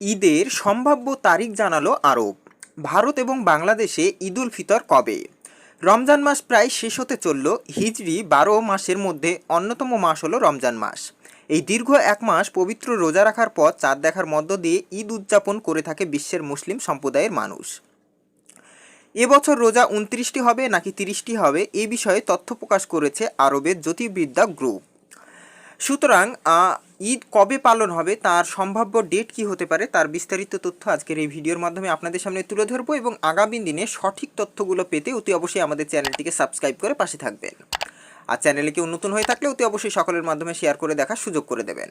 ঈদের সম্ভাব্য তারিখ জানালো আরব। ভারত এবং বাংলাদেশে ঈদ উল ফিতর কবে? রমজান মাস প্রায় শেষ হতে চলল। হিজরি 12 মাসের মধ্যে অন্যতম মাস হলো রমজান মাস। এই দীর্ঘ এক মাস পবিত্র রোজা রাখার পর চাঁদ দেখার মধ্য দিয়ে ঈদ উদযাপন করে থাকে বিশ্বের মুসলিম সম্প্রদায়ের মানুষ। এবছর রোজা 29টি হবে নাকি 30টি হবে, এ বিষয়ে তথ্য প্রকাশ করেছে আরবের জ্যোতির্বিদ্যা গ্রুপ। সুতরাং ঈদ কবে পালন হবে, তার সম্ভাব্য ডেট কি হতে পারে, তার বিস্তারিত তথ্য আজকের এই ভিডিওর মাধ্যমে আপনাদের সামনে তুলে ধরবো এবং আগামী দিনে সঠিক তথ্যগুলো পেতে অতি অবশ্যই আমাদের চ্যানেলটিকে সাবস্ক্রাইব করে পাশে থাকবেন। আর চ্যানেলে কেউ নতুন হয়ে থাকলে অতি অবশ্যই সকলের মাধ্যমে শেয়ার করে দেখার সুযোগ করে দেবেন।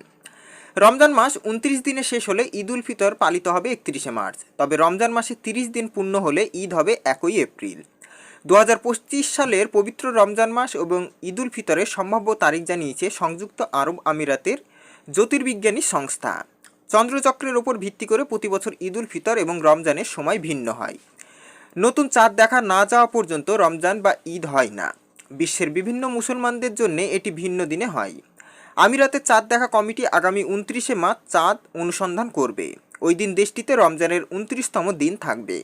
রমজান মাস 29 দিনে শেষ হলে ঈদ উল ফিতর পালিত হবে 31শে মার্চ। তবে রমজান মাসে 30 দিন পূর্ণ হলে ঈদ হবে 1 এপ্রিল। 2025 সালের পবিত্র রমজান মাস এবং ঈদ উল ফিতরের সম্ভাব্য তারিখ জানিয়েছে সংযুক্ত আরব আমিরাতের জ্যোতির্বিজ্ঞানী সংস্থা। চন্দ্রচক্রের ওপর ভিত্তি করে প্রতি বছর ঈদ উল ফিতর এবং রমজানের সময় ভিন্ন হয়। নতুন চাঁদ দেখা না যাওয়া পর্যন্ত রমজান বা ঈদ হয় না। বিশ্বের বিভিন্ন মুসলমানদের জন্য এটি ভিন্ন দিনে হয়। আমিরাতের চাঁদ দেখা কমিটি আগামী 29শে মার্চ চাঁদ অনুসন্ধান করবে। ওই দিন দেশটিতে রমজানের 29তম দিন থাকবে।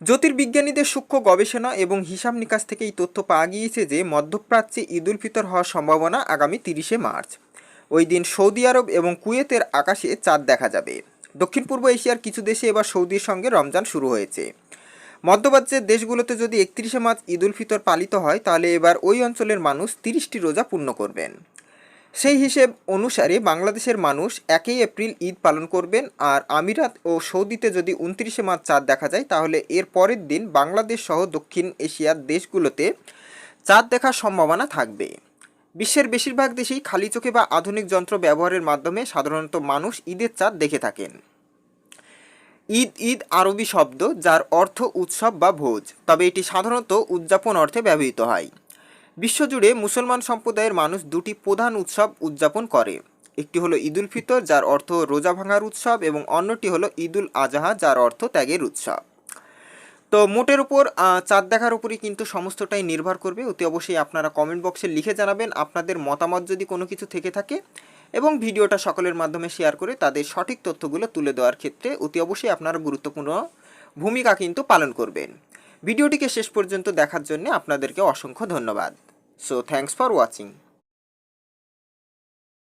জ্যোতির্বিজ্ঞানীদের সূক্ষ্ম গবেষণা এবং হিসাব নিকাশ থেকে এই তথ্য পাওয়া গিয়েছে যে মধ্যপ্রাচ্যে ঈদ উল ফিতর হওয়ার সম্ভাবনা আগামী 30শে মার্চ। ওই দিন সৌদি আরব এবং কুয়েতের আকাশে চাঁদ দেখা যাবে। দক্ষিণ পূর্ব এশিয়ার কিছু দেশে এবার সৌদির সঙ্গে রমজান শুরু হয়েছে। মধ্যপ্রাচ্যের দেশগুলোতে যদি 31শে মার্চ ঈদ উল ফিতর পালিত হয়, তাহলে এবার ওই অঞ্চলের মানুষ 30টি রোজা পূর্ণ করবেন। সেই হিসেব অনুসারে বাংলাদেশের মানুষ 1 এপ্রিল ঈদ পালন করবেন। আর আমিরাত ও সৌদিতে যদি 29শে মার্চ চাঁদ দেখা যায়, তাহলে এর পরের দিন বাংলাদেশ সহ দক্ষিণ এশিয়ার দেশগুলোতে চাঁদ দেখার সম্ভাবনা থাকবে। বিশ্বের বেশিরভাগ দেশেই খালি চোখে বা আধুনিক যন্ত্র ব্যবহারের মাধ্যমে সাধারণত মানুষ ঈদের চাঁদ দেখে থাকেন। ঈদ ঈদ আরবি শব্দ যার অর্থ উৎসব বা ভোজ, তবে এটি সাধারণত উদযাপন অর্থে ব্যবহৃত হয়। বিশ্বজুড়ে মুসলমান সম্প্রদায়ের মানুষ দুটি প্রধান উৎসব উদযাপন করে। একটি হলো ঈদ উল ফিতর, যার অর্থ রোজা ভাঙার উৎসব, এবং অন্যটি হলো ঈদ উল আজহা, যার অর্থ ত্যাগের উৎসব। তো মোটের উপর চাঁদ দেখার উপরই কিন্তু সমস্তটাই নির্ভর করবে। অতি অবশ্যই আপনারা কমেন্ট বক্সে লিখে জানাবেন আপনাদের মতামত যদি কোনো কিছু থেকে থাকে, এবং ভিডিওটা সকলের মাধ্যমে শেয়ার করে তাদের সঠিক তথ্যগুলো তুলে দেওয়ার ক্ষেত্রে অতি অবশ্যই আপনারা গুরুত্বপূর্ণ ভূমিকা কিন্তু পালন করবেন। ভিডিওটিকে শেষ পর্যন্ত দেখার জন্য আপনাদেরকে অসংখ্য ধন্যবাদ। So thanks for watching.